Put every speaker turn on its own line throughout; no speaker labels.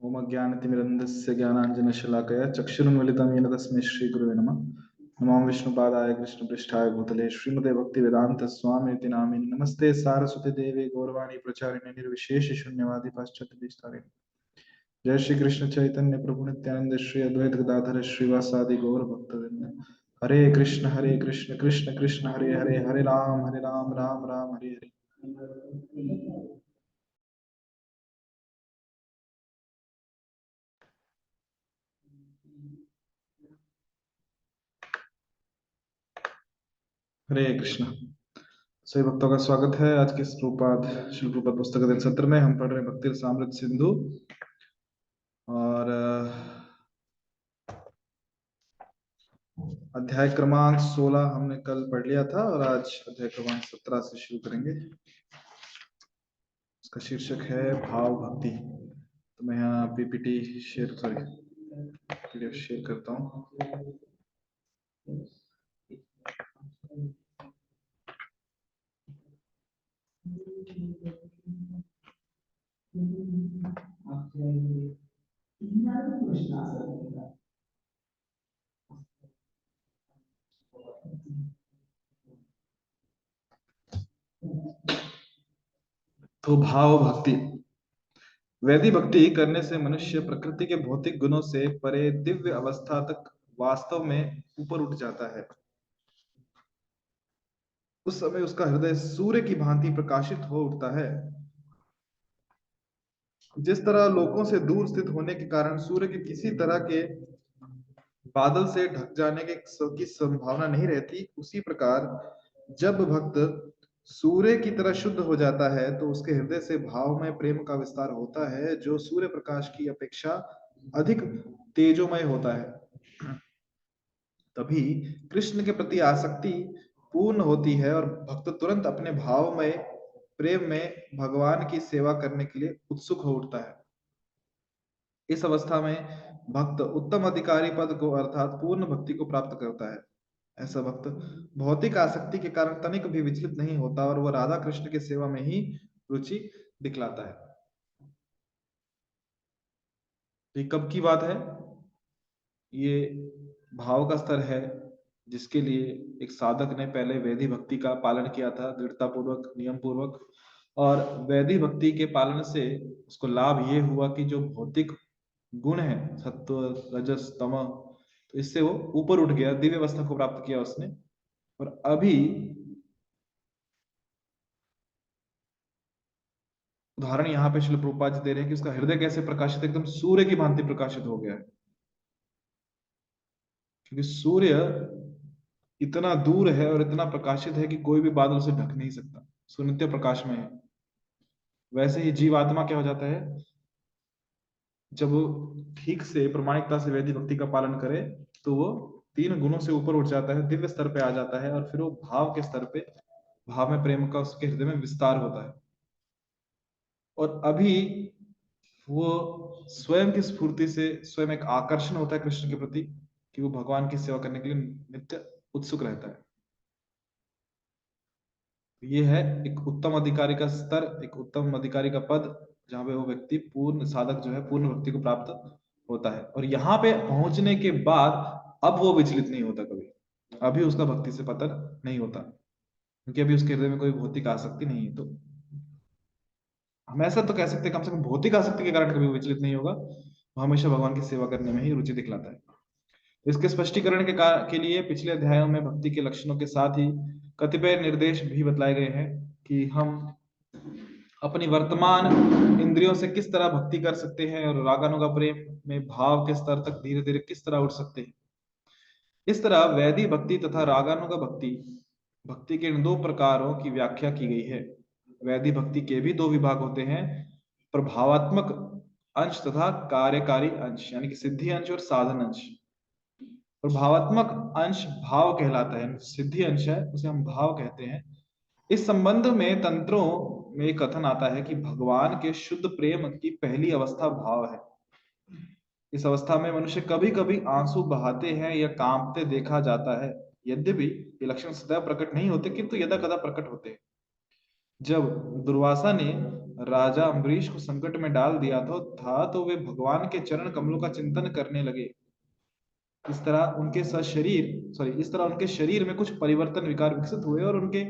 ओम अज्ञानतिमिरन्धस्य ज्ञानाञ्जनशलाकया चक्षुरुन्मिलितं येन तस्मै श्रीगुरुवे नमः। नमो विष्णुपादाय कृष्णपृष्ठाय भूतले श्रीमते भक्तिवेदान्तस्वामिनिति नामिने। नमस्ते सारस्वती देवे गौरवाणी प्रचारिणे निर्विशेष शून्यवादी पाश्चात्य। जय श्री कृष्ण चैतन्य प्रभु नित्यानंद श्री अद्वैत गदाधर श्रीवासादि गौर भक्तवृंद। हरे कृष्ण कृष्ण कृष्ण हरे हरे, हरे राम राम राम हरे हरे। हरे कृष्ण। सभी भक्तों का स्वागत है आज के शिल प्रभुपाद पुस्तक अध्ययन सत्र में। हम पढ़ रहे हैं भक्ति रसामृत सिंधु और अध्याय क्रमांक 16 हमने कल पढ़ लिया था और आज अध्याय क्रमांक 17 से शुरू करेंगे। इसका शीर्षक है भाव भक्ति। तो मैं यहाँ पीपीटी पीडीएफ शेयर करता हूँ। तो भाव भक्ति, वैधि भक्ति करने से मनुष्य प्रकृति के भौतिक गुणों से परे दिव्य अवस्था तक वास्तव में ऊपर उठ जाता है। उस समय उसका हृदय सूर्य की भांति प्रकाशित हो उठता है। जिस तरह लोगों से दूर स्थित होने के कारण सूर्य के किसी तरह के बादल से ढक जाने की संभावना नहीं रहती, उसी प्रकार जब भक्त सूर्य की तरह शुद्ध हो जाता है तो उसके हृदय से भाव में प्रेम का विस्तार होता है, जो सूर्य प्रकाश की अपेक्षा अधिक तेजोमय होता है। तभी कृष्ण के प्रति आसक्ति पूर्ण होती है और भक्त तुरंत अपने भाव में प्रेम में भगवान की सेवा करने के लिए उत्सुक हो उठता है। इस अवस्था में भक्त उत्तम अधिकारी पद को अर्थात पूर्ण भक्ति को प्राप्त करता है। ऐसा भक्त भौतिक आसक्ति के कारण तनिक भी विचलित नहीं होता और वह राधा कृष्ण की सेवा में ही रुचि दिखलाता है। ये कब की बात है? ये भाव का स्तर है जिसके लिए एक साधक ने पहले वैधि भक्ति का पालन किया था, दृढ़ता पूर्वक, नियम पूर्वक। और वैधि भक्ति के पालन से उसको लाभ ये हुआ कि जो भौतिक गुण है, सत्व रजस तम, तो इससे वो ऊपर उठ गया, दिव्य अवस्था को प्राप्त किया उसने। और अभी उदाहरण यहाँ पे श्रील प्रभुपाद जी दे रहे हैं कि उसका हृदय कैसे प्रकाशित, एकदम सूर्य की भांति प्रकाशित हो गया है। क्योंकि सूर्य इतना दूर है और इतना प्रकाशित है कि कोई भी बादल उसे ढक नहीं सकता, सुनित्य प्रकाश में है। वैसे ही जीवात्मा क्या हो जाता है, जब वो ठीक से प्रामाणिकता से वैधि भक्ति का पालन करे तो वो 3 गुणों से ऊपर उठ जाता है, दिव्य स्तर पे आ जाता है और फिर वो भाव के स्तर पे, भाव में प्रेम का उसके हृदय में विस्तार होता है। और अभी वो स्वयं की स्फूर्ति से स्वयं एक आकर्षण होता है कृष्ण के प्रति कि वो भगवान की सेवा करने के लिए नित्य उत्सुक रहता है। ये है एक उत्तम अधिकारी का स्तर, एक उत्तम अधिकारी का पद, जहां पे वो व्यक्ति पूर्ण साधक जो है पूर्ण भक्ति को प्राप्त होता है। और यहाँ पे पहुंचने के बाद अब वो विचलित नहीं होता कभी, अभी उसका भक्ति से पतन नहीं होता, क्योंकि अभी उसके हृदय में कोई भौतिक आसक्ति नहीं है। तो हम ऐसा तो कह सकते हैं कम से कम भौतिक आसक्ति के कारण कभी विचलित नहीं होगा, वो हमेशा भगवान की सेवा करने में ही रुचि दिखलाता है। इसके स्पष्टीकरण के लिए पिछले अध्यायों में भक्ति के लक्षणों के साथ ही कतिपय निर्देश भी बतलाए गए हैं कि हम अपनी वर्तमान इंद्रियों से किस तरह भक्ति कर सकते हैं और रागानुगा प्रेम में भाव के स्तर तक धीरे धीरे किस तरह उठ सकते हैं। इस तरह वैधि भक्ति तथा रागानुगा भक्ति, भक्ति के इन 2 प्रकारों की व्याख्या की गई है। वैधि भक्ति के भी 2 विभाग होते हैं, प्रभावात्मक अंश तथा कार्यकारी अंश, यानी कि सिद्धि अंश और साधन अंश। प्रभावात्मक अंश भाव कहलाता है, सिद्धि अंश है उसे हम भाव कहते हैं। इस संबंध में तंत्रों में कथन आता है कि भगवान के शुद्ध प्रेम की पहली अवस्था भाव है। इस अवस्था में मनुष्य कभी कभी आंसू बहाते हैं या कांपते देखा जाता है। यद्यपि ये लक्षण सदैव प्रकट नहीं होते, किंतु यदा कदा प्रकट होते हैं। जब दुर्वासा ने राजा अम्बरीश को संकट में डाल दिया था तो वे भगवान के चरण कमलों का चिंतन करने लगे। इस तरह उनके शरीर में कुछ परिवर्तन विकार विकसित हुए और उनके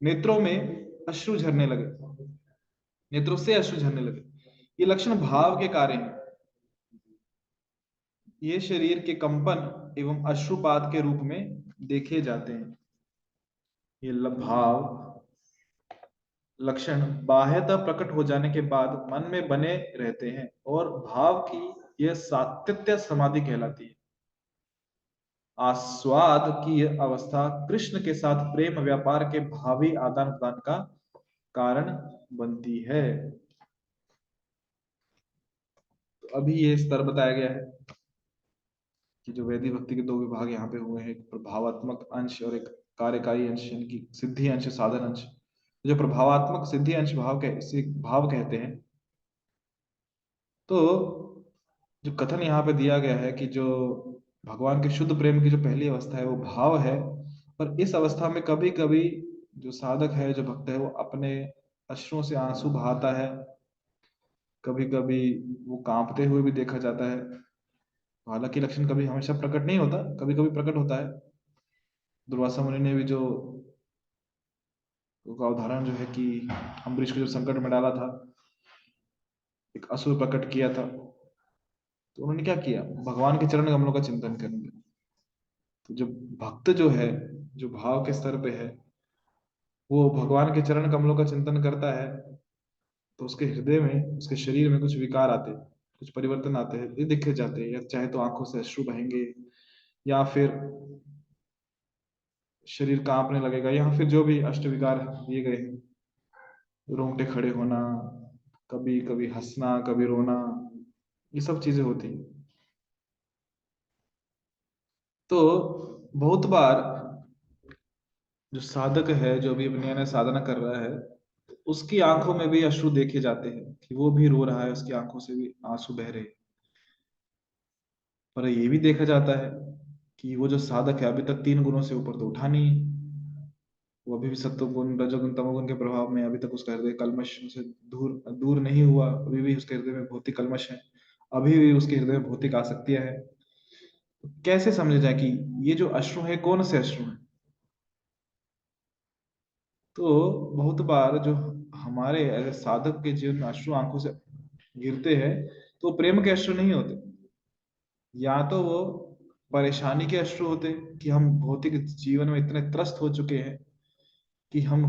नेत्रों में अश्रु झरने लगे, नेत्रों से अश्रु झरने लगे। ये लक्षण भाव के कार्य हैं। ये शरीर के कंपन एवं अश्रुपात के रूप में देखे जाते हैं। ये भाव लक्षण बाह्यतः प्रकट हो जाने के बाद मन में बने रहते हैं और भाव की यह सातत्य समाधि कहलाती है। आस्वाद की यह अवस्था कृष्ण के साथ प्रेम व्यापार के भावी आदान प्रदान का कारण बनती है। तो अभी ये स्तर बताया गया है कि जो वैदिक भक्ति के दो विभाग यहाँ पे हुए हैं, एक प्रभावात्मक अंश और एक कार्यकारी अंश, यानी कि सिद्धि अंश, साधन अंश। जो प्रभावात्मक सिद्धि अंश भाव कहते हैं। तो जो कथन यहाँ पे दिया गया है कि जो भगवान के शुद्ध प्रेम की जो पहली अवस्था है वो भाव है, और इस अवस्था में कभी कभी जो साधक है, जो भक्त है, वो अपने अश्रुओं से आंसू बहाता है। कभी कभी वो कांपते हुए भी देखा जाता है। हालांकि लक्षण कभी हमेशा प्रकट नहीं होता, कभी कभी प्रकट होता है। दुर्वासा मुनि ने भी जो का उदाहरण जो है कि अम्बरीश को जो संकट में डाला था, एक असुर प्रकट किया था, तो उन्होंने क्या किया, भगवान के चरण कमलों का चिंतन करने लगे। तो जो भक्त जो है, जो भाव के स्तर पे है, वो भगवान के चरण कमलों का चिंतन करता है, तो उसके हृदय में, उसके शरीर में कुछ विकार आते हैं, कुछ परिवर्तन आते हैं, ये दिखे जाते हैं। या चाहे तो आंखों से अश्रु बहेंगे, या फिर शरीर कांपने लगेगा, या फिर जो भी अष्ट विकार दिए गए हैं, रोंगटे खड़े होना, कभी कभी हंसना, कभी रोना, ये सब चीजें होती हैं। तो बहुत बार जो साधक है, जो भी अपनी नया साधना कर रहा है, उसकी आंखों में भी अश्रु देखे जाते हैं कि वो भी रो रहा है, उसकी आंखों से भी आंसू बह रहे हैं। पर ये भी देखा जाता है कि वो जो साधक है अभी तक 3 गुणों से ऊपर तो उठा नहीं। वो अभी भी सत्व गुण, रजोगुण, तमोगुण के प्रभाव में अभी तक उसका हृदय कल्मश से दूर दूर नहीं हुआ। अभी भी उसके हृदय में भौतिक कल्मश है, अभी भी उसके हृदय में भौतिक आसक्तियां है। तो कैसे समझा जाए कि ये जो अश्रु है कौन से अश्रु है? तो बहुत बार जो हमारे अगर साधक के जीवन में अश्रु आंखों से गिरते हैं, तो प्रेम के अश्रु नहीं होते। या तो वो परेशानी के अश्रु होते कि हम भौतिक जीवन में इतने त्रस्त हो चुके हैं कि हम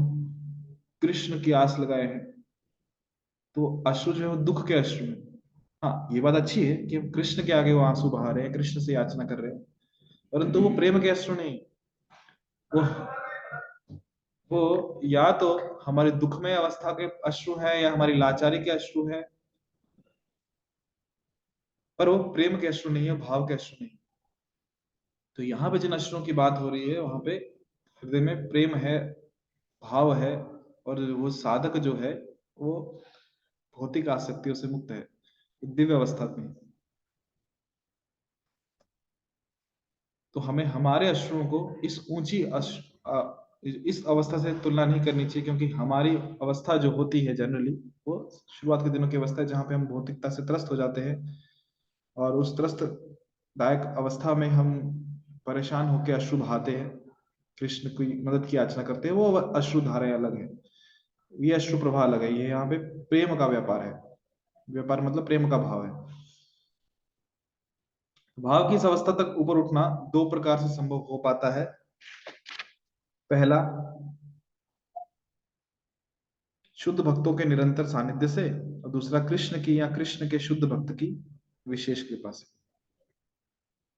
कृष्ण की आस लगाए हैं, तो अश्रु जो है वो दुख के अश्रु हैं। हाँ, ये बात अच्छी है कि हम कृष्ण के आगे वो आंसू बहा रहे हैं, कृष्ण से याचना कर रहे हैं, परंतु वो प्रेम के अश्रु नहीं। वो वो या तो हमारे दुखमय अवस्था के अश्रु है, या हमारी लाचारी के अश्रु है, पर वो प्रेम के अश्रु नहीं है, भाव के अश्रु नहीं। तो यहाँ पे जिन अश्रुओं की बात हो रही है, वहां पे हृदय में प्रेम है, भाव है, और वो साधक जो है वो भौतिक आसक्तियों से मुक्त है, दिव्य अवस्था में। तो हमें हमारे अश्रुओं को इस इस अवस्था से तुलना नहीं करनी चाहिए, क्योंकि हमारी अवस्था जो होती है जनरली, वो शुरुआत के दिनों की अवस्था है जहाँ पे हम भौतिकता से त्रस्त हो जाते हैं, और उस त्रस्त दायक अवस्था में हम परेशान होकर अश्रु बहाते हैं, कृष्ण की मदद की याचना करते हैं। वो अश्रु धाराएं अलग है, ये अश्रु प्रवाह अलग है। ये यहाँ पे प्रेम का व्यापार है। व्यापार मतलब प्रेम का भाव है। भाव की इस अवस्था तक ऊपर उठना 2 प्रकार से संभव हो पाता है। पहला, शुद्ध भक्तों के निरंतर सानिध्य से, और दूसरा कृष्ण की या कृष्ण के शुद्ध भक्त की विशेष कृपा से।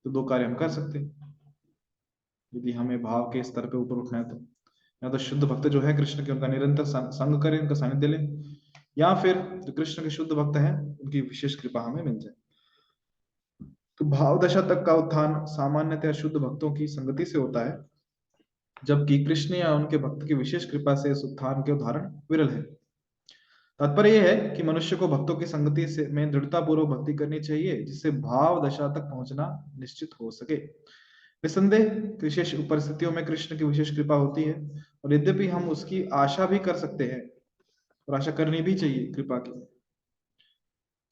तो 2 कार्य हम कर सकते हैं यदि हमें भाव के स्तर पे ऊपर उठना है तो। या तो शुद्ध भक्त जो है कृष्ण के, उनका निरंतर संग करें, उनका सानिध्य लें, या फिर जो कृष्ण के शुद्ध भक्त हैं उनकी विशेष कृपा हमें मिल जाए। तो भाव दशा तक का उत्थान सामान्यतः शुद्ध भक्तों की संगति से होता है, जबकि कृष्ण या उनके भक्त की विशेष कृपा से इस उत्थान के उदाहरण विरल है। तात्पर्य यह है कि मनुष्य को भक्तों की संगति से में दृढ़ता पूर्वक भक्ति करनी चाहिए, जिससे भाव दशा तक पहुंचना निश्चित हो सके। निसंदेह विशेष परिस्थितियों में कृष्ण की विशेष कृपा होती है, और यद्यपि हम उसकी आशा भी कर सकते हैं, और आशा करनी भी चाहिए कृपा की।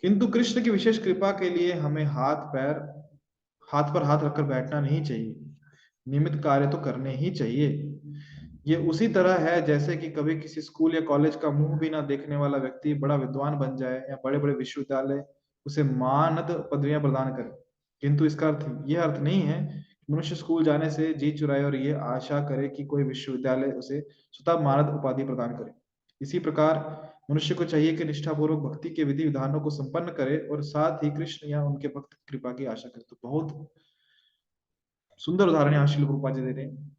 किंतु कृष्ण की विशेष कृपा के लिए हमें हाथ पर हाथ रखकर बैठना नहीं चाहिए, नियमित कार्य तो करने ही चाहिए। ये उसी तरह है जैसे कि कभी किसी स्कूल या कॉलेज का मुंह भी ना देखने वाला व्यक्ति बड़ा विद्वान बन जाए या बड़े बड़े विश्वविद्यालय उसे मानद पदवियां प्रदान करे। किंतु इसका यह अर्थ नहीं है कि मनुष्य स्कूल जाने से जी चुराए और ये आशा करे कि कोई विश्वविद्यालय उसे स्वतः मानद उपाधि प्रदान करे। इसी प्रकार मनुष्य को चाहिए कि निष्ठापूर्वक भक्ति के विधि विधानों को संपन्न करे और साथ ही कृष्ण या उनके भक्त की कृपा की आशा करे। तो बहुत सुंदर उदाहरण यहाँ श्रील प्रभुपाद जी दे रहे हैं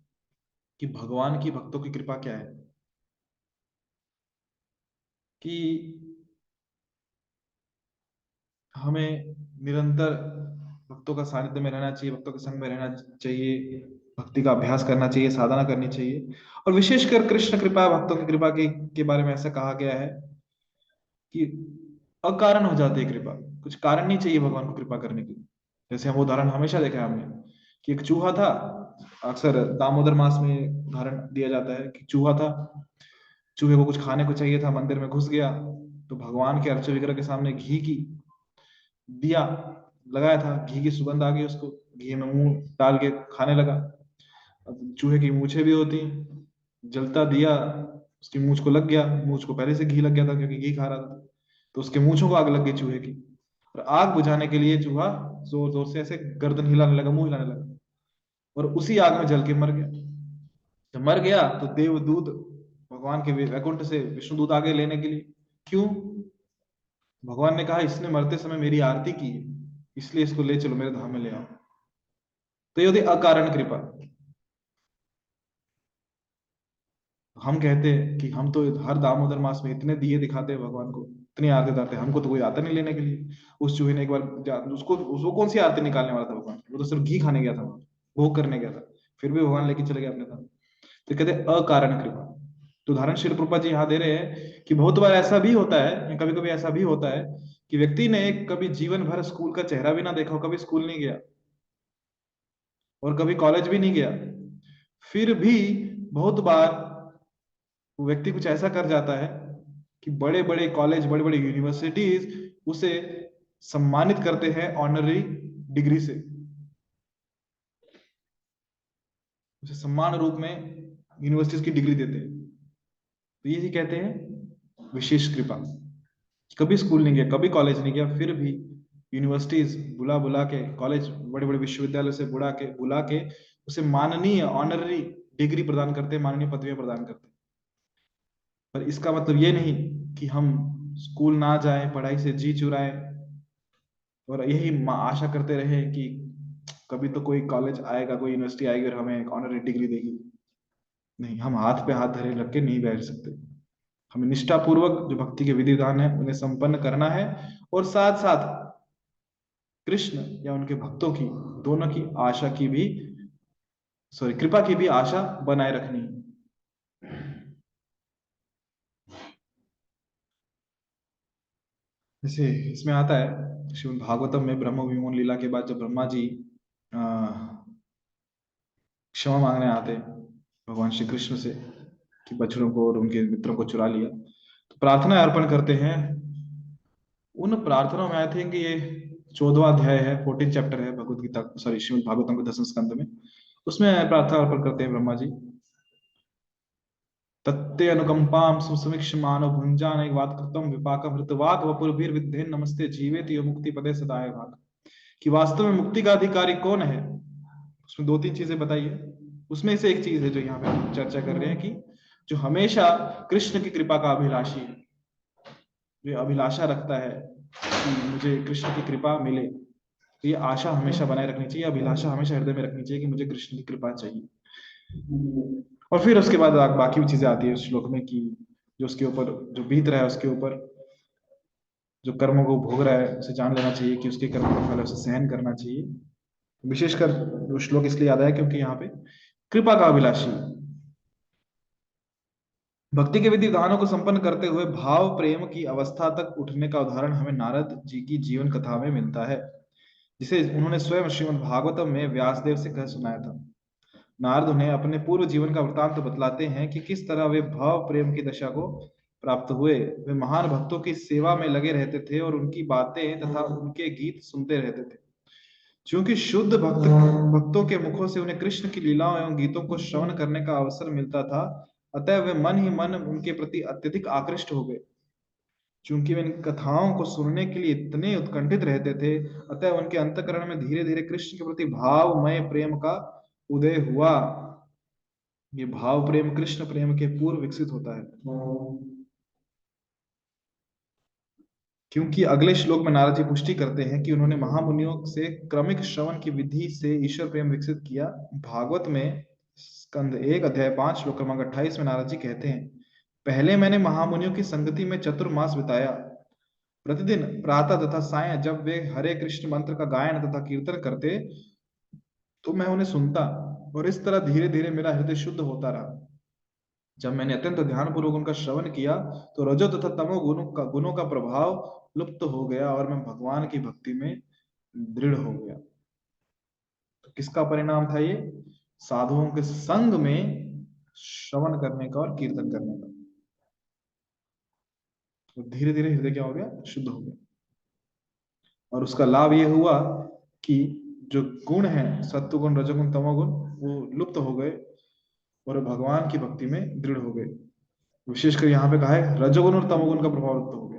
कि भगवान की भक्तों की कृपा क्या है, कि हमें निरंतर भक्तों का सानिध्य में रहना चाहिए, भक्तों के संग में रहना चाहिए, भक्ति का अभ्यास करना चाहिए, साधना करनी चाहिए। और विशेषकर कृष्ण कृपा, भक्तों की कृपा के बारे में ऐसा कहा गया है कि अकारण हो जाती है कृपा, कुछ कारण नहीं चाहिए भगवान को कृपा करने के लिए। जैसे हम उदाहरण हमेशा देखा है हमने कि एक चूहा था, अक्सर दामोदर मास में उदाहरण दिया जाता है कि चूहा था, चूहे को कुछ खाने को चाहिए था, मंदिर में घुस गया, तो भगवान के अर्च विग्रह के सामने घी की दिया लगाया था, घी की सुगंध आ गई उसको, घी में मुंह डाल के खाने लगा। अब चूहे की मूछें भी होती हैं, जलता दिया उसकी मूछ को लग गया, मूछ को पहले से घी लग गया था क्योंकि घी खा रहा था, तो उसके मूछों को आग लग गई चूहे की। और आग बुझाने के लिए चूहा जोर जोर से ऐसे गर्दन हिलाने लगा, मुंह हिलाने लगा, और उसी आग में जल के मर गया। जब मर गया तो देवदूत भगवान के वैकुंठ से विष्णुदूत आगे लेने के लिए, क्यों? भगवान ने कहा इसने मरते समय मेरी आरती की है, इसलिए इसको ले चलो मेरे धाम में ले आओ। तो ये होती अकारण कृपा। हम कहते हैं कि हम तो हर दामोदर मास में इतने दिए दिखाते हैं भगवान को, इतनी आरती उतारते हैं, हमको तो कोई आता नहीं लेने के लिए। उस चूहे ने एक बार उसको कौन सी आरती निकालने वाला था भगवान, वो तो सिर्फ घी खाने गया था, भोग करने गया था, फिर भी भगवान लेके चले गए अपने धाम। तो कहते हैं अकारण कृपा। तो उदाहरण श्रील प्रभुपाद जी यहाँ दे रहे हैं कि बहुत बार ऐसा भी होता है, कभी कभी ऐसा भी होता है कि व्यक्ति ने कभी जीवन भर स्कूल का चेहरा भी ना देखा हो, कभी स्कूल नहीं गया और कभी कॉलेज भी नहीं गया, फिर भी बहुत बार वो व्यक्ति कुछ ऐसा कर जाता है कि बड़े बड़े कॉलेज, बड़े बड़े यूनिवर्सिटीज उसे सम्मानित करते हैं ऑनररी डिग्री से, उसे सम्मान रूप में यूनिवर्सिटीज की डिग्री देते हैं। तो ये कहते हैं विशेष कृपा। कभी स्कूल नहीं गया, कभी कॉलेज नहीं गया, फिर भी यूनिवर्सिटीज बुला बुला के, कॉलेज बड़े बड़े विश्वविद्यालय से बुला के उसे माननीय ऑनररी डिग्री प्रदान करते हैं, माननीय पदवियां प्रदान करते हैं। पर इसका मतलब ये नहीं कि हम स्कूल ना जाएं, पढ़ाई से जी चुराएं और यही आशा करते रहे कि कभी तो कोई कॉलेज आएगा, कोई यूनिवर्सिटी आएगी और हमें एक ऑनररी डिग्री देगी। नहीं, हम हाथ पे हाथ धरे रख के नहीं बैठ सकते। हमें निष्ठापूर्वक जो भक्ति के विधि विधान है उन्हें संपन्न करना है, और साथ साथ कृष्ण या उनके भक्तों की, दोनों की आशा की भी, सॉरी, कृपा की भी आशा बनाए रखनी है। जैसे इसमें आता है श्रीमद् भागवतम में ब्रह्म विमोचन लीला के बाद जब ब्रह्मा जी क्षमा मांगने आते हैं भगवान श्री कृष्ण से कि बछड़ों को और उनके मित्रों को चुरा लिया, तो प्रार्थना अर्पण करते हैं। उन प्रार्थनाओं में आई थिंक ये 14वां अध्याय है, 14 चैप्टर है भगवत गीता, सॉरी श्रीमद् भागवतम के 10वें स्कंद में, उसमें प्रार्थना अर्पण करते हैं ब्रह्मा जी। तत्ते अनुकंपाम सुसमीक्ष मानव भुंजान एक वात कृतम विपाकम हृतवाक वपुर्भिर विद्धेन नमस्ते जीवेति यो मुक्ति पदे सदाए भाग। कि वास्तव में मुक्ति का अधिकारी कौन है, उसमें दो तीन चीजें बताइए। उसमें से एक चीज है जो यहाँ पे हम चर्चा कर रहे हैं कि जो हमेशा कृष्ण की कृपा का अभिलाषी है, जो अभिलाषा रखता है कि मुझे कृष्ण की कृपा मिले, तो ये आशा हमेशा बनाए रखनी चाहिए, अभिलाषा हमेशा हृदय में रखनी चाहिए कि मुझे कृष्ण की कृपा चाहिए। और फिर उसके बाद बाकी भी चीजें आती है उस श्लोक में कि जो उसके ऊपर जो बीत रहा है, उसके ऊपर जो कर्मों को भोग रहा है उसे जान लेना चाहिए कि उसके कर्मों का फल उसे सहन करना चाहिए। विशेषकर वो श्लोक इसलिए याद आया क्योंकि यहाँ पे कृपा का अभिलाषी, भक्ति के विधि विधानों को संपन्न करते हुए भाव प्रेम की अवस्था तक उठने का उदाहरण हमें नारद जी की जीवन कथा में मिलता है, जिसे उन्होंने स्वयं श्रीमद् भागवतम में व्यासदेव से कह सुनाया था। नारद उन्हें अपने पूर्व जीवन का वृतांत बतलाते हैं कि किस तरह वे भाव प्रेम की दशा को प्राप्त हुए वे महान भक्तों की सेवा में लगे रहते थे और उनकी बातें तथा उनके गीत सुनते रहते थे। क्योंकि शुद्ध भक्तों के मुखों से उन्हें कृष्ण की लीलाओं एवं गीतों को श्रवण करने का अवसर मिलता था, अतः वे मन ही मन उनके प्रति अत्यधिक आकृष्ट हो गए। चूंकि वे इन कथाओं को सुनने के लिए इतने उत्कंठित रहते थे, अतः उनके अंतःकरण में धीरे धीरे कृष्ण के प्रति भावमय प्रेम का उदय हुआ। ये भाव प्रेम कृष्ण प्रेम के पूर्व विकसित होता है। क्योंकि अगले श्लोक में नारद जी पुष्टि करते हैं कि उन्होंने महामुनियों से क्रमिक श्रवण की विधि से ईश्वर प्रेम विकसित किया। भागवत में स्कंद 1 अध्याय 5 श्लोक क्रमांक 28 में नारद जी कहते हैं, पहले मैंने महामुनियों की संगति में चतुर्मास बिताया। प्रतिदिन प्रातः तथा सायं जब वे हरे कृष्ण मंत्र का गायन तथा कीर्तन करते तो मैं उन्हें सुनता, और इस तरह धीरे धीरे मेरा हृदय शुद्ध होता रहा। जब मैंने अत्यंत ध्यानपूर्वक उनका श्रवण किया तो रजो तथा तमो गुणों का प्रभाव लुप्त हो गया और मैं भगवान की भक्ति में दृढ़ हो गया। तो किसका परिणाम था ये? साधुओं के संग में श्रवण करने का और कीर्तन करने का। तो धीरे धीरे हृदय क्या हो गया? शुद्ध हो गया। और उसका लाभ ये हुआ कि जो गुण है सत्वगुण रजोगुण तमोगुण वो लुप्त हो गए और भगवान की भक्ति में दृढ़ हो गए। विशेषकर यहाँ पे कहा है रजोगुण और तमोगुण का प्रभाव लुप्त हो गया।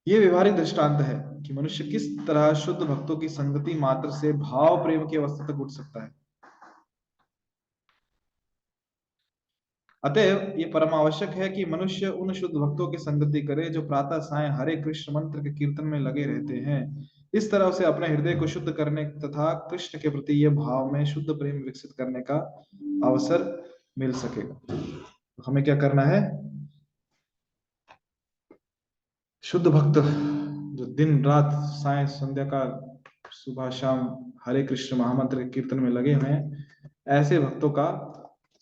ये व्यवहारिक दृष्टांत है कि मनुष्य किस तरह शुद्ध भक्तों की संगति मात्र से भाव प्रेम की अवस्था तक उठ सकता है। अतएव ये परम आवश्यक है कि मनुष्य उन शुद्ध भक्तों की संगति करे जो प्रातः सायं हरे कृष्ण मंत्र के कीर्तन में लगे रहते हैं। इस तरह उसे अपने हृदय को शुद्ध करने तथा कृष्ण के प्रति यह भाव में शुद्ध प्रेम विकसित करने का अवसर मिल सकेगा। हमें क्या करना है? शुद्ध भक्त जो दिन रात सायं संध्या का सुबह शाम हरे कृष्ण महामंत्र के कीर्तन में लगे हुए हैं, ऐसे भक्तों का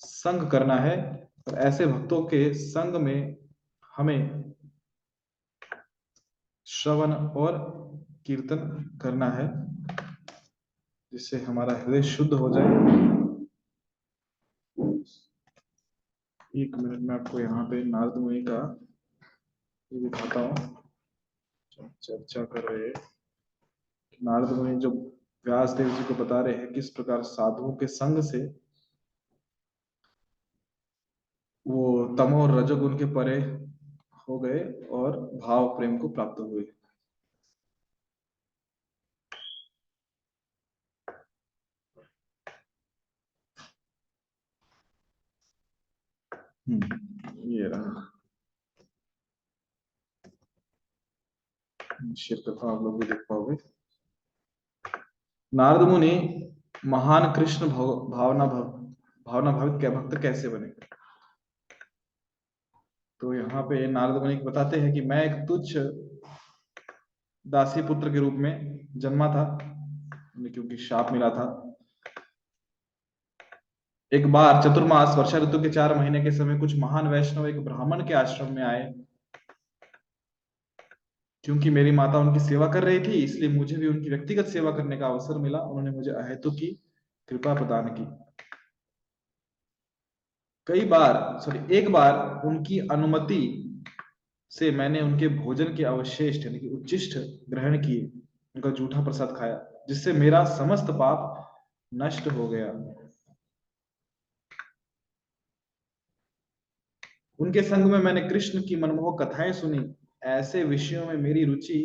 संग करना है। और ऐसे भक्तों के संग में हमें श्रवण और कीर्तन करना है, जिससे हमारा हृदय शुद्ध हो जाए। एक मिनट में आपको यहाँ पे नारद मुनि का दिखाता हूँ। चर्चा कर रहे हैं नारद मुनि जो व्यास देव जी को बता रहे हैं किस प्रकार साधुओं के संग से वो तमो और रजोगुण के परे हो गए और भाव प्रेम को प्राप्त हुए। ये रहा शेर कथा, आप लोग भी देख पाओगे। नारद मुनि महान कृष्ण भावना भावित क्या भक्त कैसे बने? तो यहाँ पे नारद मुनि बताते हैं कि मैं एक तुच्छ दासी पुत्र के रूप में जन्मा था, क्योंकि शाप मिला था। एक बार चतुर्मास वर्षा ऋतु के 4 महीने के समय कुछ महान वैष्णव एक ब्राह्मण के आश्रम में आए। क्योंकि मेरी माता उनकी सेवा कर रही थी, इसलिए मुझे भी उनकी व्यक्तिगत सेवा करने का अवसर मिला। उन्होंने मुझे अहेतु की कृपा प्रदान की। एक बार उनकी अनुमति से मैंने उनके भोजन के अवशेष यानी कि उच्छिष्ट ग्रहण किए, उनका जूठा प्रसाद खाया, जिससे मेरा समस्त पाप नष्ट हो गया। उनके संग में मैंने कृष्ण की मनमोहक कथाएं सुनी। ऐसे विषयों में मेरी रुचि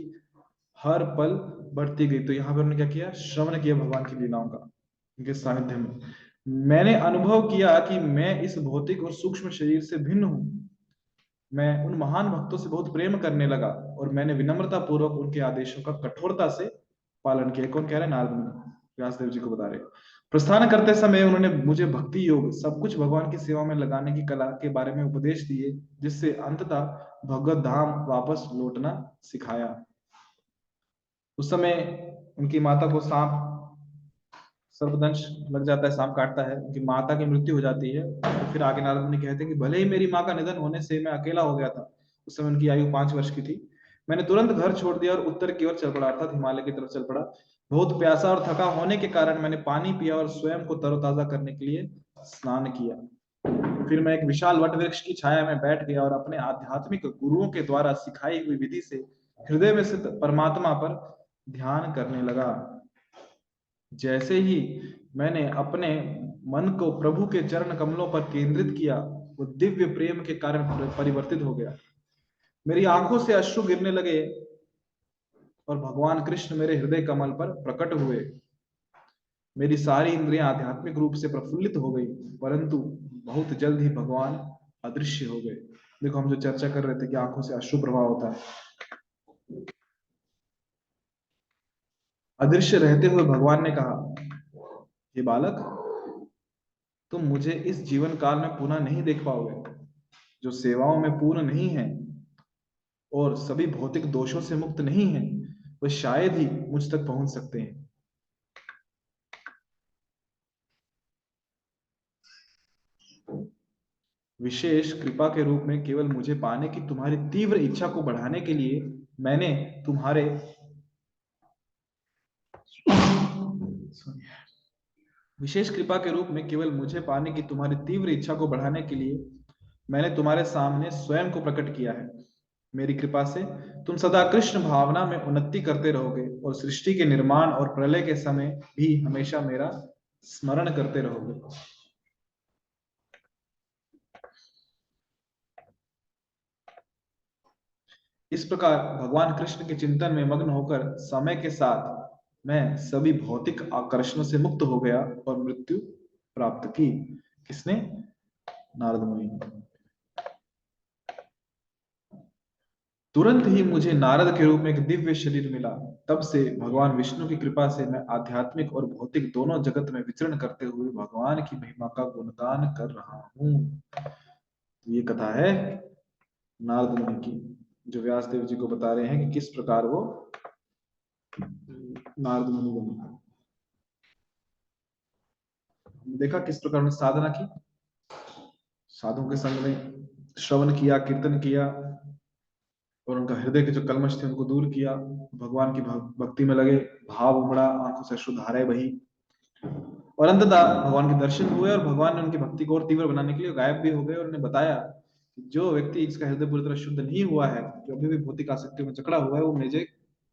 हर पल बढ़ती गई। तो यहाँ पर उन्होंने क्या किया? श्रवण किया भगवान की लीलाओं का उनके सानिध्य में। मैंने अनुभव किया कि मैं इस भौतिक और सूक्ष्म शरीर से भिन्न हूं। मैं उन महान भक्तों से बहुत प्रेम करने लगा और मैंने विनम्रता पूर्वक उनके आदेशों का कठोरता से पालन किया। कौन कह रहे हैं? नारद मुनि व्यासदेव जी को बता रहे। प्रस्थान करते समय उन्होंने मुझे भक्ति योग सब कुछ भगवान की सेवा में लगाने की कला के बारे में उपदेश दिए, जिससे अंततः भगवत धाम वापस लौटना सिखाया। उस समय उनकी माता को सांप सर्पदंश लग जाता है, सांप काटता है, उनकी माता की मृत्यु हो जाती है। तो फिर आगे नारद मुनि कहते हैं कि भले ही मेरी माँ का निधन होने से मैं अकेला हो गया था, उस समय उनकी आयु 5 वर्ष की थी, मैंने तुरंत घर छोड़ दिया और उत्तर की ओर चल पड़ा, अर्थात हिमालय की तरफ चल पड़ा। बहुत प्यासा और थका होने के कारण मैंने पानी पिया और स्वयं को तरोताजा करने के लिए स्नान किया। फिर मैं एक विशाल वट वृक्ष की छाया में बैठ गया और अपने आध्यात्मिक गुरुओं के द्वारा सिखाई हुई विधि से हृदय में स्थित परमात्मा पर ध्यान करने लगा। जैसे ही मैंने अपने मन को प्रभु के चरण कमलों पर केंद्रित किया, वो दिव्य प्रेम के कारण परिवर्तित हो गया। मेरी आंखों से अश्रु गिरने लगे और भगवान कृष्ण मेरे हृदय कमल पर प्रकट हुए। मेरी सारी इंद्रियां आध्यात्मिक रूप से प्रफुल्लित हो गई, परंतु बहुत जल्द ही भगवान अदृश्य हो गए। देखो, हम जो चर्चा कर रहे थे कि आंखों से अश्रु प्रवाह होता है, अदृश्य रहते हुए भगवान ने कहा, हे बालक, तुम मुझे इस जीवन काल में पुनः नहीं देख पाओगे। जो सेवाओं में पूर्ण नहीं है और सभी भौतिक दोषों से मुक्त नहीं है, वह शायद ही मुझ तक पहुंच सकते हैं। विशेष कृपा के रूप में केवल मुझे पाने की तुम्हारी तीव्र इच्छा को बढ़ाने के लिए मैंने तुम्हारे विशेष कृपा के रूप में केवल मुझे पाने की तुम्हारी तीव्र इच्छा को बढ़ाने के लिए मैंने तुम्हारे सामने स्वयं को प्रकट किया है। मेरी कृपा से तुम सदा कृष्ण भावना में उन्नति करते रहोगे और सृष्टि के निर्माण और प्रलय के समय भी हमेशा मेरा स्मरण करते रहोगे। इस प्रकार भगवान कृष्ण के चिंतन में मग्न होकर समय के साथ मैं सभी भौतिक आकर्षणों से मुक्त हो गया और मृत्यु प्राप्त की। किसने? नारद मुनि ने। तुरंत ही मुझे नारद के रूप में एक दिव्य शरीर मिला। तब से भगवान विष्णु की कृपा से मैं आध्यात्मिक और भौतिक दोनों जगत में विचरण करते हुए भगवान की महिमा का गुणगान कर रहा हूँ। ये कथा है नारद मुनि की, जो व्यास देव जी को बता रहे हैं कि किस प्रकार वो नारद मुनि बने। देखा किस प्रकार उन्होंने साधना की, साधुओं के संग में श्रवण किया, कीर्तन किया और उनका हृदय के जो कलमश थे उनको दूर किया, भगवान की भक्ति में लगे, भाव उमड़ा, आंखों से अश्रुधाराएं बही और अंततः भगवान के दर्शन हुए और भगवान ने उनकी भक्ति को और तीव्र बनाने के लिए गायब भी हो गए और उन्हें बताया कि जो व्यक्ति इसका हृदय पूरी तरह शुद्ध नहीं हुआ है, जो अभी भी भौतिक आसक्तियों में जकड़ा हुआ है, वो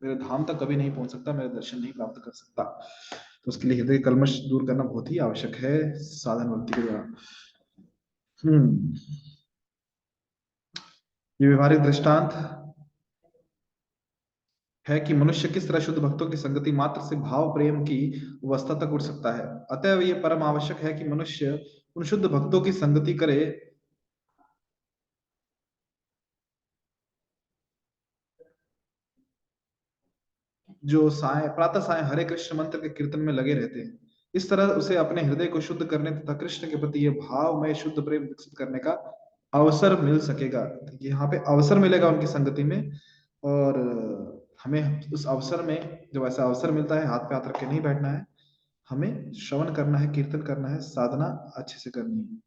मेरे धाम तक कभी नहीं पहुंच सकता, मेरे दर्शन नहीं प्राप्त कर सकता। तो उसके लिए हृदय कलमश दूर करना बहुत ही आवश्यक है साधन भक्ति के द्वारा। ये व्यवहारिक दृष्टांत है कि मनुष्य किस तरह शुद्ध भक्तों की संगति मात्र से भाव प्रेम की अवस्था तक उठ सकता है। अतएव ये परम आवश्यक है कि मनुष्य उन शुद्ध भक्तों की संगति करे जो प्रातः साय हरे कृष्ण मंत्र के कीर्तन में लगे रहते हैं। इस तरह उसे अपने हृदय को शुद्ध करने तथा कृष्ण के प्रति यह भाव में शुद्ध प्रेम विकसित करने का अवसर मिल सकेगा। यहाँ पे अवसर मिलेगा उनकी संगति में, और हमें उस अवसर में, जब ऐसा अवसर मिलता है, हाथ पे हाथ रख के नहीं बैठना है, हमें श्रवण करना है, कीर्तन करना है, साधना अच्छे से करनी है।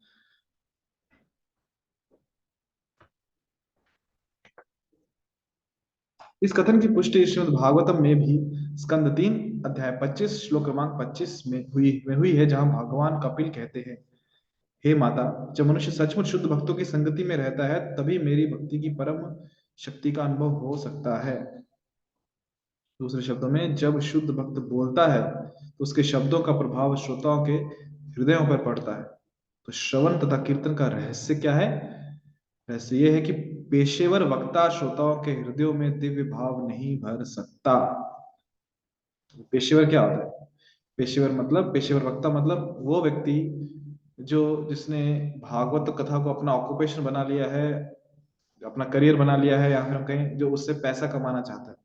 इस कथन की पुष्टि श्रीमद् भागवतम में भी स्कंद 3 अध्याय 25 श्लोक क्रमांक 25 में हुई है, जहां भगवान कपिल कहते हैं, हे माता, जब मनुष्य सचमुच शुद्ध भक्तों की संगति में रहता है, तभी मेरी भक्ति की परम शक्ति का अनुभव हो सकता है। दूसरे शब्दों में, जब शुद्ध भक्त बोलता है तो उसके शब्दों का प्रभाव श्रोताओं के हृदयों पर पड़ता है। तो श्रवण तथा कीर्तन का रहस्य क्या है? रहस्य यह है कि पेशेवर वक्ता श्रोताओं के हृदयों में दिव्य भाव नहीं भर सकता। पेशेवर क्या होता है? पेशेवर वक्ता मतलब वो व्यक्ति जिसने भागवत कथा को अपना ऑक्यूपेशन बना लिया है, अपना करियर बना लिया है, या फिर हम कहें जो उससे पैसा कमाना चाहता है।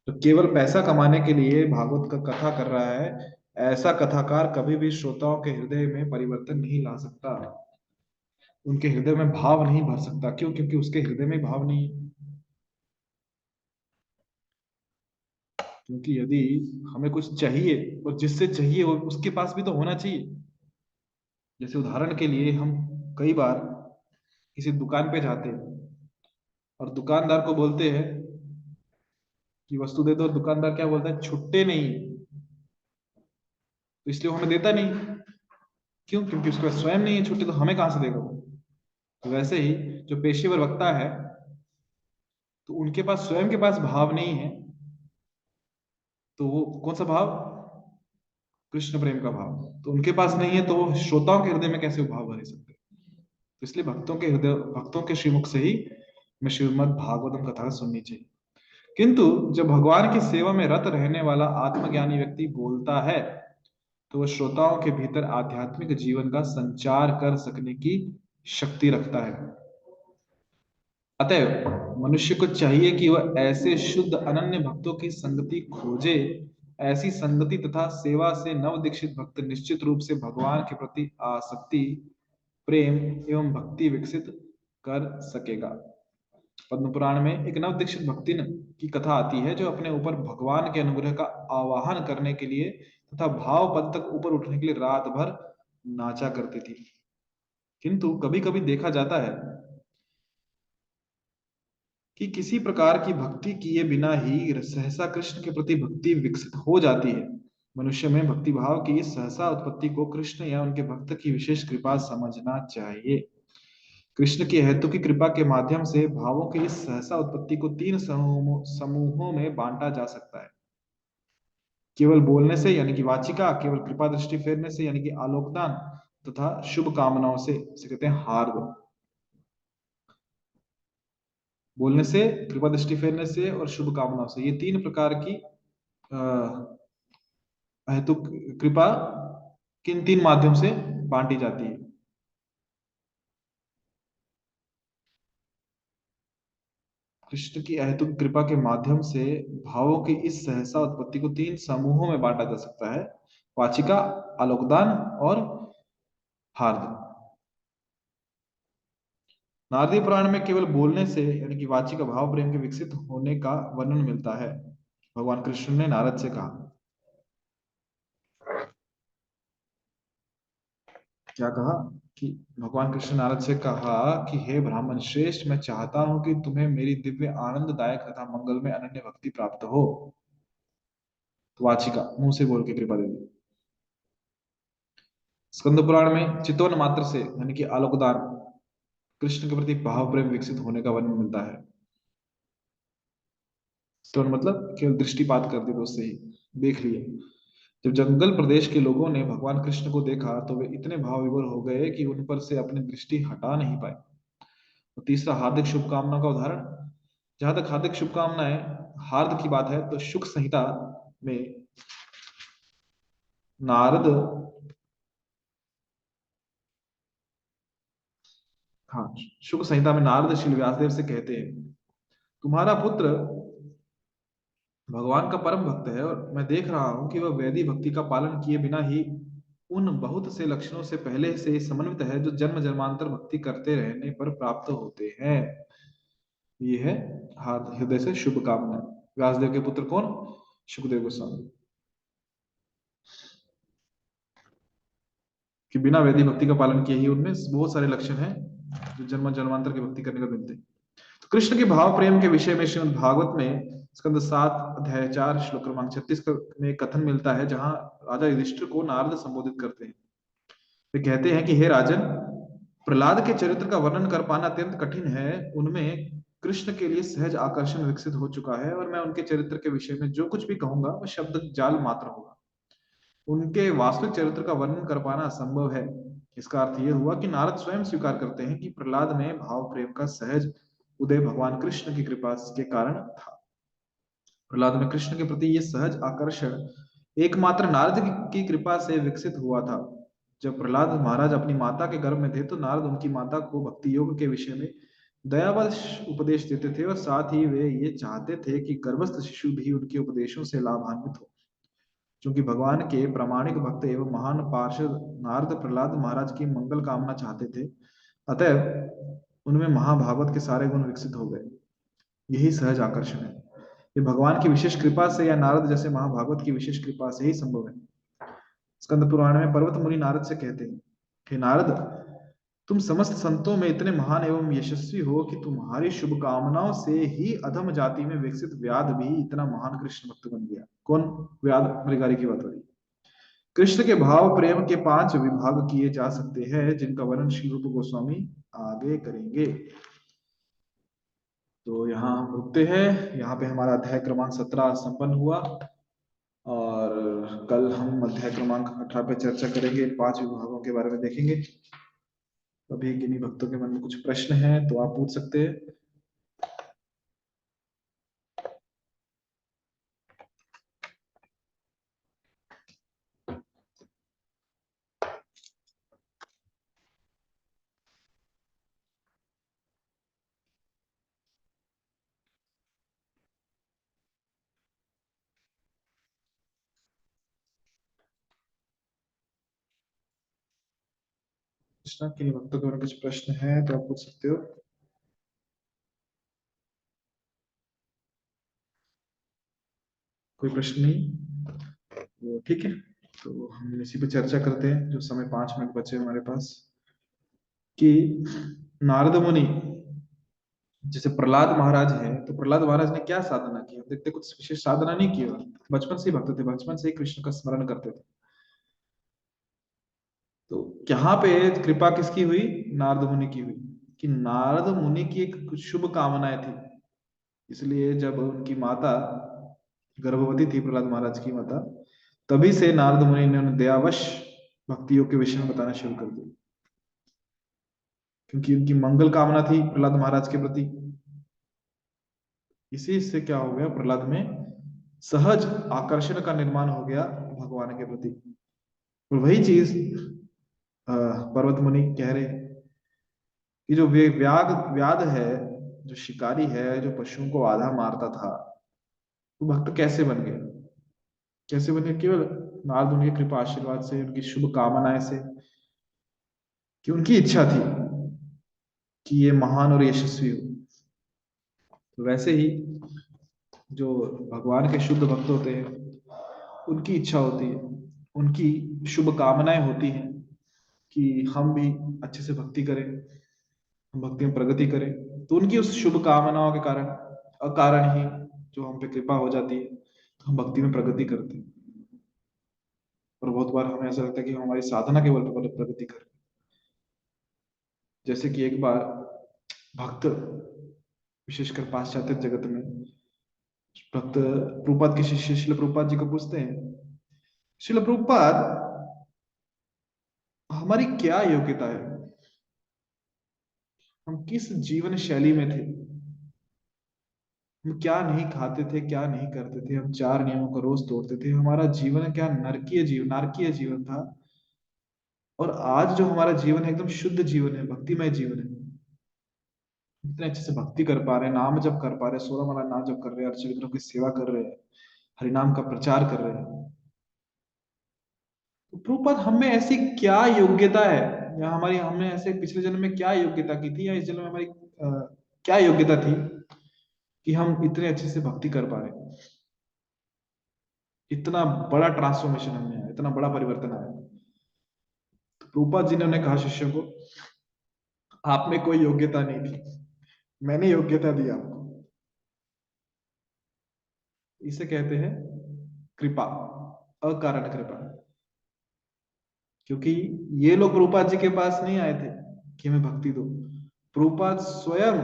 तो केवल पैसा कमाने के लिए भागवत का कथा कर रहा है, ऐसा कथाकार कभी भी श्रोताओं के हृदय में परिवर्तन नहीं ला सकता, उनके हृदय में भाव नहीं भर सकता। क्यों? क्योंकि उसके हृदय में भाव नहीं। क्योंकि यदि हमें कुछ चाहिए और जिससे चाहिए वो उसके पास भी तो होना चाहिए। जैसे उदाहरण के लिए, हम कई बार किसी दुकान पे जाते हैं और दुकानदार को बोलते हैं कि वस्तु दे दो, दुकानदार क्या बोलता है? छुट्टे नहीं। तो इसलिए वो हमें देता नहीं। क्यों? क्योंकि उसके पास स्वयं नहीं है छुट्टी, तो हमें कहां से देगा वो? तो वैसे ही जो पेशेवर वक्ता है, तो उनके पास स्वयं के पास भाव नहीं है, तो वो कौन सा भाव? कृष्ण प्रेम का भाव। तो उनके पास नहीं है, तो वो श्रोताओं के हृदय में कैसे वो भाव भर सकते? तो इसलिए भक्तों के हृदय, भक्तों के श्रीमुख से ही हमें श्रीमद् भागवतम कथा सुननी चाहिए। किंतु जब भगवान की सेवा में रत रहने वाला आत्मज्ञानी व्यक्ति बोलता है, तो वह श्रोताओं के भीतर आध्यात्मिक जीवन का संचार कर सकने की शक्ति रखता है। अतएव मनुष्य को चाहिए कि वह ऐसे शुद्ध अनन्य भक्तों की संगति खोजे। ऐसी संगति तथा सेवा से नव दीक्षित भक्त निश्चित रूप से भगवान के प्रति आसक्ति, प्रेम एवं भक्ति विकसित कर सकेगा। पद्म पुराण में एक नव दीक्षित भक्ति की कथा आती है, जो अपने ऊपर भगवान के अनुग्रह का आवाहन करने के लिए तथा भाव पद तक ऊपर उठने के लिए रात भर नाचा करती थी। किंतु कभी कभी देखा जाता है कि किसी प्रकार की भक्ति किए बिना ही सहसा कृष्ण के प्रति भक्ति विकसित हो जाती है। मनुष्य में भक्ति भाव की इस सहसा उत्पत्ति को कृष्ण या उनके भक्त की विशेष कृपा समझना चाहिए। कृष्ण की हेतु की कृपा के माध्यम से भावों की इस सहसा उत्पत्ति को तीन समूहों में बांटा जा सकता है। केवल बोलने से यानी कि वाचिका, केवल कृपा दृष्टि फेरने से यानी कि आलोकदान, तथा शुभ कामनाओं से, इसे कहते हैं हार्द। बोलने से, कृपा दृष्टि फेरने से और शुभ कामनाओं से, ये तीन प्रकार की हेतु कृपा किन तीन माध्यम से बांटी जाती है? कृष्ण की अहेतुक कृपा के माध्यम से भावों की इस सहसा उत्पत्ति को तीन समूहों में बांटा जा सकता है: वाचिका, आलोकदान और हार्द। नारदी पुराण में केवल बोलने से यानी कि वाचिका भाव प्रेम के विकसित होने का वर्णन मिलता है। भगवान कृष्ण ने नारद से कहा, क्या कहा? कि भगवान कृष्ण नारद से कहा कि हे ब्राह्मण श्रेष्ठ, मैं चाहता हूं कि तुम्हें मेरी दिव्य आनंददायक तथा मंगल में अनन्य भक्ति प्राप्त हो। तो वाचिका मुंह से बोल के कृपा दे दी। स्कंद पुराण में चितवन मात्र से यानी कि आलोकदान, कृष्ण के प्रति भाव प्रेम विकसित होने का वर्णन मिलता है। चितवन मतलब केवल दृष्टिपात कर दी तो उससे ही देख लिया। जब जंगल प्रदेश के लोगों ने भगवान कृष्ण को देखा, तो वे इतने भाव विभोर हो गए कि उन पर से अपनी दृष्टि हटा नहीं पाए। और तीसरा, हार्दिक शुभकामना का उदाहरण। जहां तक हार्दिक शुभकामनाएं, हार्द की बात है, तो शुक संहिता में नारद, हाँ, शुक संहिता में नारद श्री व्यासदेव से कहते हैं, तुम्हारा पुत्र भगवान का परम भक्त है, और मैं देख रहा हूं कि वह वैदिक भक्ति का पालन किए बिना ही उन बहुत से लक्षणों से पहले से समन्वित है, जो जन्म जन्मांतर भक्ति करते रहने पर प्राप्त होते हैं। ये है हार्द हृदय से शुभ कामना। व्यासदेव के पुत्र कौन? सुखदेव गोस्वामी। कि बिना वैदिक भक्ति का पालन किए ही उनमें बहुत सारे लक्षण हैं जो जन्म जन्मांतर की भक्ति करने को मिलते हैं। तो कृष्ण के भाव प्रेम के विषय में श्रीमद् भागवत में स्कंद 7 अध्याय 4 श्लोक क्रमांक 36 में कथन मिलता है, जहां राजा युधिष्ठिर को नारद संबोधित करते हैं। वे कहते हैं कि हे राजन, प्रहलाद के चरित्र का वर्णन कर पाना अत्यंत कठिन है। उनमें कृष्ण के लिए सहज आकर्षण विकसित हो चुका है, और मैं उनके चरित्र के विषय में जो कुछ भी कहूंगा वह शब्द जाल मात्र होगा। उनके वास्तविक चरित्र का वर्णन कर पाना असंभव है। इसका अर्थ यह हुआ कि नारद स्वयं स्वीकार करते हैं कि प्रहलाद में भाव प्रेम का सहज उदय भगवान कृष्ण की कृपा के कारण था। प्रहलाद में कृष्ण के प्रति यह सहज आकर्षण एकमात्र नारद की कृपा से विकसित हुआ था। जब प्रहलाद महाराज अपनी माता के गर्भ में थे, तो नारद उनकी माता को भक्ति योग के विषय में दयावश उपदेश देते थे, और साथ ही वे ये चाहते थे कि गर्भस्थ शिशु भी उनके उपदेशों से लाभान्वित हो। क्योंकि भगवान के प्रामाणिक भक्त एवं महान पार्षद नारद प्रहलाद महाराज की मंगल कामना चाहते थे, अतएव उनमें महाभागवत के सारे गुण विकसित हो गए। यही सहज आकर्षण है। ये भगवान की विशेष कृपा से या नारद जैसे महाभागवत की विशेष कृपा से ही संभव है। स्कंद पुराण में पर्वत मुनि नारद से कहते हैं, हे नारद, तुम समस्त संतों में इतने महान एवं यशस्वी हो कि तुम्हारी शुभकामनाओं से ही अधम जाति में विकसित व्याध भी इतना महान कृष्ण भक्त बन गया। कौन व्याध? मृगारी की बात हो रही है। कृष्ण के भाव प्रेम के 5 विभाग किए जा सकते हैं, जिनका वर्णन श्री रूप गोस्वामी आगे करेंगे। तो यहाँ हम रुकते हैं। यहाँ पे हमारा अध्याय क्रमांक 17 संपन्न हुआ, और कल हम अध्याय क्रमांक 18 पे चर्चा करेंगे, 5 विभागों के बारे में देखेंगे। अभी किन्हीं भक्तों के मन में कुछ प्रश्न हैं तो आप पूछ सकते हैं। कृष्णा, किन्हीं भक्तों के मन में कुछ प्रश्न हैं तो आप पूछ सकते हो। कोई प्रश्न नहीं, तो ठीक है। तो हम इसी पे चर्चा करते हैं, जो समय 5 मिनट बचे हमारे पास, कि नारद मुनि, जैसे प्रहलाद महाराज है, तो प्रहलाद महाराज ने क्या साधना की? हम देखते कुछ विशेष साधना नहीं की, बचपन से ही भक्त थे, बचपन से ही कृष्ण का स्मरण करते थे। तो यहाँ पे कृपा किसकी हुई? नारद मुनि की हुई। कि नारद मुनि की एक शुभ कामनाएं थी, इसलिए जब उनकी माता गर्भवती थी, प्रहलाद महाराज की माता, तभी से नारद मुनि ने उन्हें दयावश भक्ति योग के विषय में बताना शुरू कर दिया, क्योंकि उनकी मंगल कामना थी प्रहलाद महाराज के प्रति। इसी से क्या हो गया, प्रहलाद में सहज आकर्षण का निर्माण हो गया भगवान के प्रति। और वही चीज पर्वत मुनि कह रहे हैं कि जो वे व्याग व्याध है, जो शिकारी है, जो पशुओं को आधा मारता था, वो भक्त कैसे बन गया? कैसे बन गया? केवल नारद मुनि की कृपा आशीर्वाद से, उनकी शुभ कामनाएं से, कि उनकी इच्छा थी कि ये महान और यशस्वी हो। तो वैसे ही जो भगवान के शुद्ध भक्त होते हैं, उनकी इच्छा होती है, उनकी शुभ कामनाएं होती हैं कि हम भी अच्छे से भक्ति करें, हम भक्ति में प्रगति करें। तो उनकी उस शुभ कामनाओं के कारण, अकारण ही जो हम पे कृपा हो जाती है, तो हम भक्ति में प्रगति करते हैं। और बहुत बार हमें ऐसा लगता है कि हम हमारी साधना के बल पर प्रगति कर रहे हैं। जैसे कि एक बार भक्त, विशेषकर पाश्चात्य जगत में भक्त, प्रभुपाद के शिष्य शिल प्रभुपाद जी को पूछते हैं, शिल प्रभुपाद, हमारी क्या योग्यता है? हम किस जीवन शैली में थे? हम क्या नहीं खाते थे, क्या नहीं करते थे? हम 4 नियमों को रोज तोड़ते थे। हमारा जीवन क्या नारकीय जीवन था। और आज जो हमारा जीवन है, एकदम शुद्ध जीवन है, भक्तिमय जीवन है। इतने अच्छे से भक्ति कर पा रहे हैं, नाम जप कर पा रहे हैं, 16 माला नाम जप कर रहे हैं, अर्चकों की सेवा कर रहे हैं, हरिनाम का प्रचार कर रहे हैं। तो प्रभुपाद, हमें ऐसी क्या योग्यता है, या हमारी, हमने ऐसे पिछले जन्म में क्या योग्यता की थी, या इस जन्म में हमारी क्या योग्यता थी कि हम इतने अच्छे से भक्ति कर पा रहे हैं? इतना बड़ा ट्रांसफॉर्मेशन हमें आया, इतना बड़ा परिवर्तन आया। तो प्रभुपाद जी ने उन्हें कहा, शिष्यों को, आप में कोई योग्यता नहीं थी, मैंने योग्यता दी आपको। इसे कहते हैं कृपा, अकारण कृपा। क्योंकि ये लोग प्रभुपाद जी के पास नहीं आए थे कि हमें भक्ति दो। प्रभुपाद स्वयं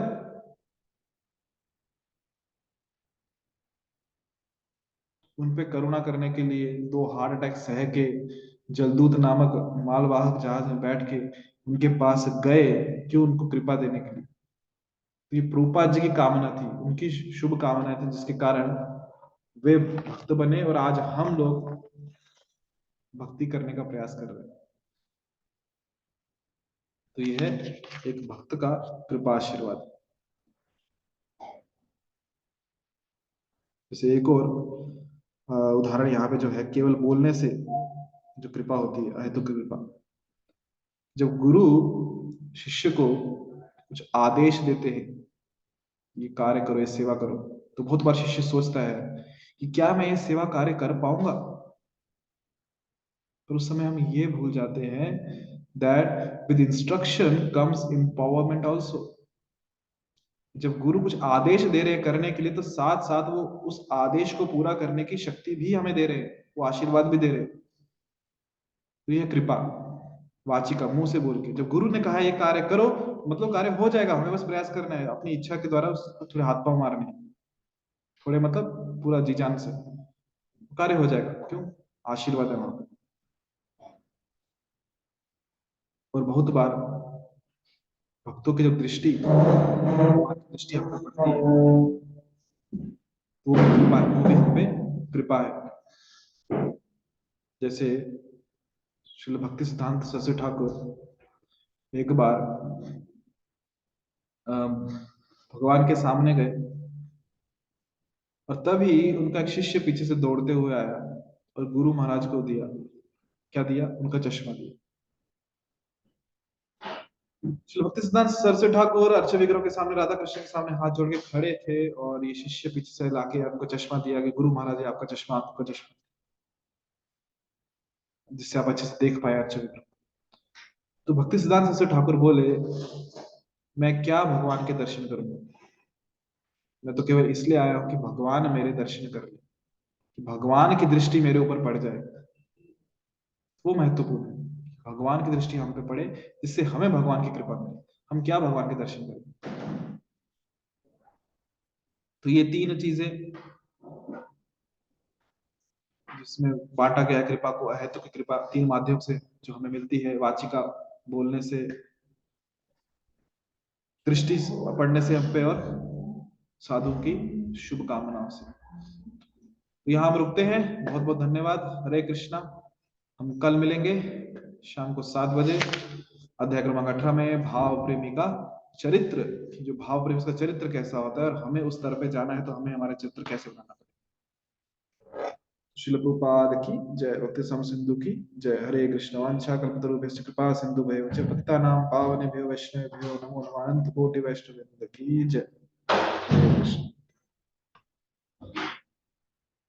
उन पे करुणा करने के लिए 2 हार्ट अटैक सह के जलदूत नामक मालवाहक जहाज में बैठ के उनके पास गए, क्यों? उनको कृपा देने के लिए। तो ये प्रभुपाद जी की कामना थी, उनकी शुभ कामना थी, जिसके कारण वे भक्त बने, और आज हम लोग भक्ति करने का प्रयास कर रहे हैं। तो यह है एक भक्त का कृपा आशीर्वाद। जैसे एक और उदाहरण यहाँ पे जो है, केवल बोलने से जो कृपा होती है, अहेतुक कृपा। जब गुरु शिष्य को कुछ आदेश देते हैं, ये कार्य करो, ये सेवा करो, तो बहुत बार शिष्य सोचता है कि क्या मैं ये सेवा कार्य कर पाऊंगा? पर उस समय हम ये भूल जाते हैं that with instruction comes empowerment also. जब गुरु कुछ आदेश दे रहे हैं करने के लिए, तो साथ साथ वो उस आदेश को पूरा करने की शक्ति भी हमें दे रहे हैं, वो आशीर्वाद भी दे रहे हैं। तो यह कृपा वाचिका, मुंह से बोल के। जब गुरु ने कहा ये कार्य करो, मतलब कार्य हो जाएगा, हमें बस प्रयास करना है, अपनी इच्छा के द्वारा उसको थोड़े हाथ पांव मारने हैं, थोड़े मतलब पूरा जी जान से, कार्य हो जाएगा। क्यों? आशीर्वाद है वहां पे। और बहुत बार भक्तों की जब दृष्टि, भगवान की दृष्टि हम पे पड़ती है, वो भी कृपा है, वो भी हम पे कृपा है। जैसे श्रील भक्ति सिद्धांत सरस्वती ठाकुर एक बार भगवान के सामने गए, और तभी उनका एक शिष्य पीछे से दौड़ते हुए आया और गुरु महाराज को दिया, क्या दिया? उनका चश्मा दिया। श्री भक्ति सिद्धांत सरस्वती ठाकुर अर्च विग्रह के सामने, राधा कृष्ण के सामने हाथ जोड़ के खड़े थे, और ये शिष्य पीछे से लाके उनको चश्मा दिया कि गुरु महाराज जी आपका चश्मा, आपका चश्मा, जिससे आप अच्छे से देख पाए अर्च विग्रह। तो भक्ति सिद्धांत सरस्वती ठाकुर बोले, मैं क्या भगवान के दर्शन करूंगा, मैं तो केवल इसलिए आया हूं कि भगवान मेरे दर्शन कर ले, कि भगवान की दृष्टि मेरे ऊपर पड़ जाए, वो महत्वपूर्ण है। भगवान की दृष्टि हम पे पड़े, जिससे हमें भगवान की कृपा मिले। हम क्या भगवान के दर्शन करें? तो ये तीन चीजें जिसमें बांटा गया है कृपा को, अहेतु की कृपा तीन माध्यम से जो हमें मिलती है, वाचिका बोलने से, दृष्टि पढ़ने से हम पे, और साधु की शुभकामनाओं से। तो यहाँ हम रुकते हैं। बहुत बहुत धन्यवाद। हरे कृष्णा। हम कल मिलेंगे शाम को 7 बजे, अध्याय क्रमांक 18 में भाव प्रेमी का चरित्र, जो भाव प्रेमी का चरित्र कैसा होता है, और हमें उस स्तर पे जाना है तो हमें हमारा चरित्र कैसे बनाना पड़ेगा। श्रील प्रभुपाद की जय। भक्ति सम सिंधु की जय। हरे कृष्ण। वांछा कल्पतरुभ्यश्च कृपा सिंधु भयो च पतितानां पावनेभ्यो वैष्णवेभ्यो नमो नमः। अनंत कोटि वैष्णव की जय।